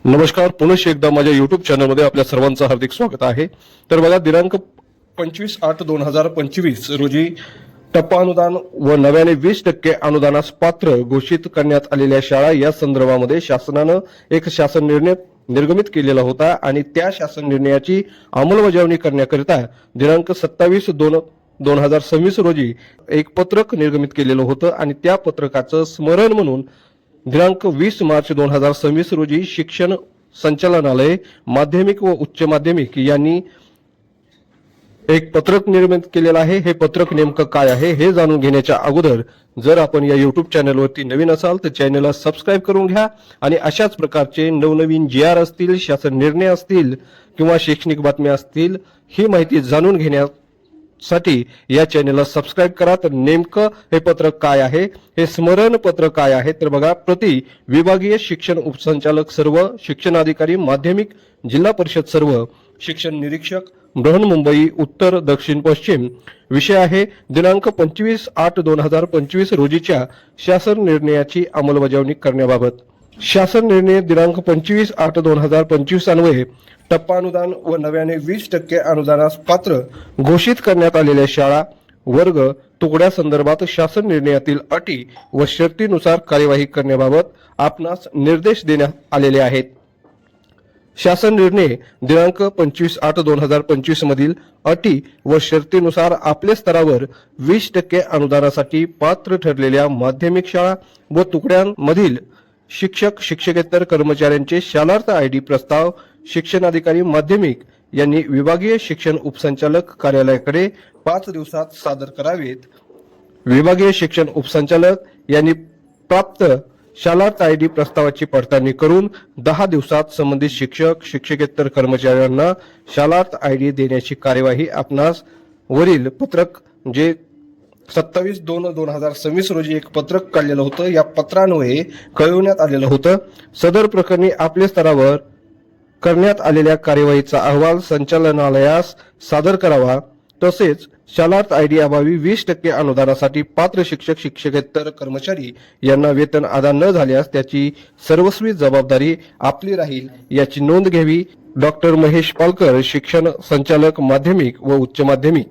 नमस्कार, पुनश्च एकदा माझ्या युट्यूब चॅनलमध्ये आपल्या सर्वांचं हार्दिक स्वागत आहे। तर बघा, दिनांक 25/8/2025 रोजी टप्पा अनुदान व नव्याने 20% अनुदानास पात्र घोषित करण्यात आलेल्या शाळा या संदर्भामध्ये शासनानं एक शासन निर्णय निर्गमित केलेला होता आणि त्या शासन निर्णयाची अंमलबजावणी करण्याकरिता दिनांक 27/2/2026 रोजी एक पत्रक निर्गमित केलेलं होतं आणि त्या पत्रकाचं स्मरण म्हणून दिनांक 20 मार्च 2026 रोजी शिक्षण संचालनालय माध्यमिक व उच्च माध्यमिक यांनी एक पत्रक निर्मित केलेलं आहे। हे पत्रक नेमकं काय आहे हे जाणून घेण्याच्या अगोदर जर आपण या YouTube चॅनलवरती नवीन असाल तर चॅनलला सबस्क्राइब करून घ्या आणि अशाच प्रकारचे नवनवीन GR असतील, शासन निर्णय असतील किंवा शैक्षणिक बातम्या असतील ही माहिती जाणून घेण्यासाठी या चॅनलला सबस्क्राइब करा। तर नेमकं हे पत्रक काय आहे, हे स्मरण पत्र काय आहे, तर बघा, प्रति विभागीय शिक्षण उपसंचालक सर्व, शिक्षणाधिकारी माध्यमिक, जिल्हा परिषद सर्व, शिक्षण निरीक्षक बृहन्मुंबई उत्तर दक्षिण पश्चिम। विषय आहे दिनांक 25/8/2025 रोजीच्या शासन निर्णयाची अंमलबजावणी करण्याबाबत। शासन निर्णय दिनांक 25/8/2025 अन्वये टप्पा अनुदान व नव्याने 20% अनुदानास पात्र घोषित करण्यात आलेल्या शाळा वर्ग तुकड्या संदर्भात शासन निर्णयातील अटी व शर्तीनुसार कार्यवाही करण्याबाबत आपणास निर्देश देण्यात आलेले आहेत। शासन निर्णय दिनांक 25/8/2025 मधील अटी व शर्तीनुसार आपल्या स्तरावर 20% अनुदानासाठी पात्र ठरलेल्या माध्यमिक शाळा व तुकड्यांमधील शिक्षक शिक्षकेतर कर्मचाऱ्यांचे शालार्थ ID प्रस्ताव शिक्षणाधिकारी माध्यमिक यांनी विभागीय शिक्षण उपसंचालक कार्यालयाकडे 5 दिवसात सादर करावेत। विभागीय शिक्षण उपसंचालक यांनी प्राप्त शालार्थ ID प्रस्तावाची पडताळणी करून 10 दिवसात संबंधित शिक्षक शिक्षकेतर कर्मचाऱ्यांना शालार्थ ID देण्याची कार्यवाही आपणास वरील पत्रक जे 27/2/2026 रोजी एक पत्रक काढलेलं होतं, या पत्रान्वये कळवण्यात आलेलं होतं। सदर प्रकरणी आपल्या स्तरावर करण्यात आलेल्या कार्यवाहीचा अहवाल संचालनालयास सादर करावा। तसेच शालार्थ ID अभावी 20% अनुदानासाठी पात्र शिक्षक शिक्षकेतर कर्मचारी यांना वेतन अदा न झाल्यास त्याची सर्वस्वी जबाबदारी आपली राहील याची नोंद घ्यावी। डॉक्टर महेश पालकर, शिक्षण संचालक माध्यमिक व उच्च माध्यमिक।